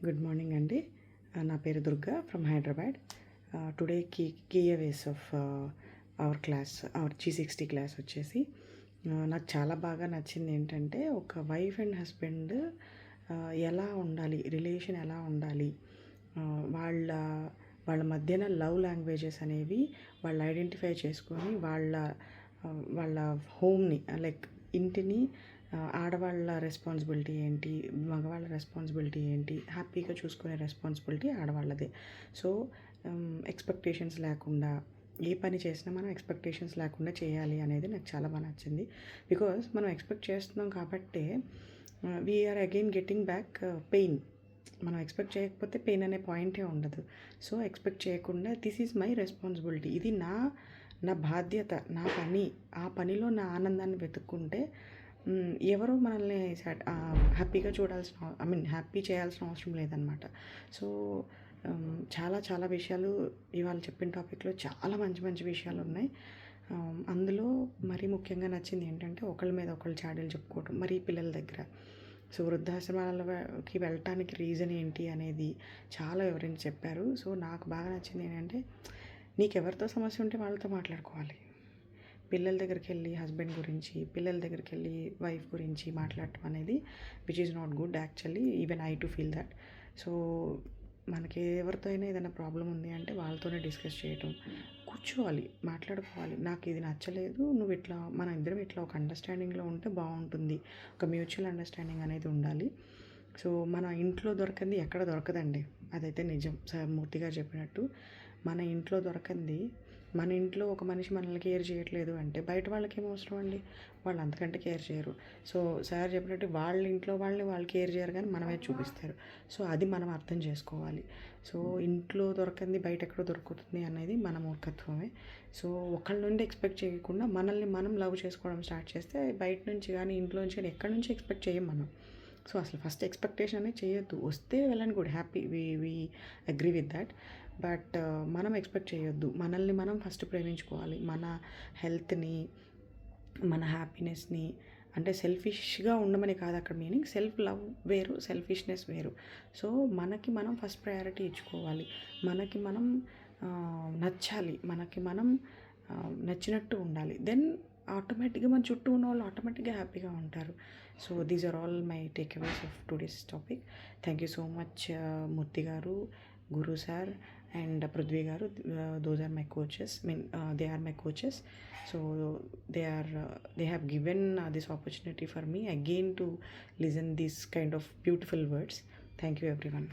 Good morning అండి. నా పేరు Durga from Hyderabad. Today takeaways of our class, our G60 class వచ్చేసి నాకు చాలా బాగా నచ్చింది ఏంటంటే, ఒక వైఫ్ అండ్ హస్బెండ్ ఎలా ఉండాలి, రిలేషన్ ఎలా ఉండాలి, వాళ్ళ వాళ్ళ మధ్యన లవ్ లాంగ్వేజెస్ అనేవి వాళ్ళు ఐడెంటిఫై చేసుకొని వాళ్ళ హోమ్ని, లైక్ ఇంటిని, ఆడవాళ్ళ రెస్పాన్సిబిలిటీ ఏంటి, మగవాళ్ళ రెస్పాన్సిబిలిటీ ఏంటి, హ్యాపీగా చూసుకునే రెస్పాన్సిబిలిటీ ఆడవాళ్ళదే. సో ఎక్స్పెక్టేషన్స్ లేకుండా ఏ పని చేసినా మనం ఎక్స్పెక్టేషన్స్ లేకుండా చేయాలి అనేది నాకు చాలా బాగా నచ్చింది. బికాస్ మనం ఎక్స్పెక్ట్ చేస్తున్నాం కాబట్టే we're again getting back pain. మనం ఎక్స్పెక్ట్ చేయకపోతే పెయిన్ అనే పాయింటే ఉండదు. సో ఎక్స్పెక్ట్ చేయకుండా దిస్ ఈజ్ మై రెస్పాన్సిబిలిటీ, ఇది నా నా బాధ్యత, నా పని, ఆ పనిలో నా ఆనందాన్ని వెతుక్కుంటే ఎవరో మనల్ని హ్యాపీగా చూడాల్సిన, హ్యాపీ చేయాల్సిన అవసరం లేదనమాట. సో చాలా చాలా విషయాలు ఇవాళ చెప్పిన టాపిక్లో చాలా మంచి మంచి విషయాలు ఉన్నాయి. అందులో మరీ ముఖ్యంగా నచ్చింది ఏంటంటే, ఒకళ్ళ మీద ఒకళ్ళు చాడీలు చెప్పుకోవడం, మరీ పిల్లల దగ్గర. సో వృద్ధాశ్రమాలకి వెళ్ళటానికి రీజన్ ఏంటి అనేది చాలా వివరించి చెప్పారు. సో నాకు బాగా నచ్చింది ఏంటంటే, నీకెవరితో సమస్య ఉంటే వాళ్ళతో మాట్లాడుకోవాలి. పిల్లల దగ్గరికి వెళ్ళి హస్బెండ్ గురించి, పిల్లల దగ్గరికి వెళ్ళి వైఫ్ గురించి మాట్లాడటం అనేది which is not good actually. Even I to feel that. So మనకి ఎవరితో అయినా ఏదైనా ప్రాబ్లం ఉంది అంటే వాళ్ళతోనే డిస్కస్ చేయటం, కూర్చోవాలి, మాట్లాడుకోవాలి. నాకు ఇది నచ్చలేదు, నువ్వు ఇట్లా, మన ఇద్దరం ఇట్లా ఒక అండర్స్టాండింగ్లో ఉంటే బాగుంటుంది, ఒక మ్యూచువల్ అండర్స్టాండింగ్ అనేది ఉండాలి. సో మన ఇంట్లో దొరకంది ఎక్కడ దొరకదండి, అదైతే నిజం. సార్ మూర్తి గారు చెప్పినట్టు, మన ఇంట్లో దొరకంది, మన ఇంట్లో ఒక మనిషి మనల్ని కేర్ చేయట్లేదు అంటే బయట వాళ్ళకి ఏం అవసరం అండి, వాళ్ళు అంతకంటే కేర్ చేయరు. సో సార్ చెప్పినట్టు వాళ్ళ ఇంట్లో వాళ్ళని వాళ్ళు కేర్ చేయరు, కానీ మనమే చూపిస్తారు. సో అది మనం అర్థం చేసుకోవాలి. సో ఇంట్లో దొరకంది బయట ఎక్కడో దొరుకుతుంది అనేది మన మూర్ఖత్వమే. సో ఒకళ్ళ నుండి ఎక్స్పెక్ట్ చేయకుండా మనల్ని మనం లవ్ చేసుకోవడం స్టార్ట్ చేస్తే బయట నుంచి కానీ ఇంట్లో నుంచి కానీ ఎక్కడి నుంచి ఎక్స్పెక్ట్ చేయం మనం. సో అసలు ఫస్ట్ ఎక్స్పెక్టేషన్ అనేది చేయొద్దు. వస్తే వెళ్ళండి, good, happy, we agree with that. But మనం ఎక్స్పెక్ట్ చేయొద్దు. మనల్ని మనం ఫస్ట్ ప్రేమించుకోవాలి. మన హెల్త్ని, మన హ్యాపీనెస్ని, అంటే సెల్ఫిష్గా ఉండమని కాదు అక్కడ మీనింగ్. సెల్ఫ్ లవ్ వేరు, సెల్ఫిష్నెస్ వేరు. సో మనకి మనం ఫస్ట్ ప్రయారిటీ ఇచ్చుకోవాలి. మనకి మనం నచ్చాలి, మనకి మనం నచ్చినట్టు ఉండాలి. దెన్ ఆటోమేటిక్గా మన చుట్టూ ఉన్న వాళ్ళు ఆటోమేటిక్గా హ్యాపీగా ఉంటారు. So these are all my takeaways of today's topic. Thank you so much Murthy garu, Guru sir and Prithvi garu. Those are my coaches. They are my coaches. So they have given this opportunity for me again to listen these kind of beautiful words. Thank you everyone.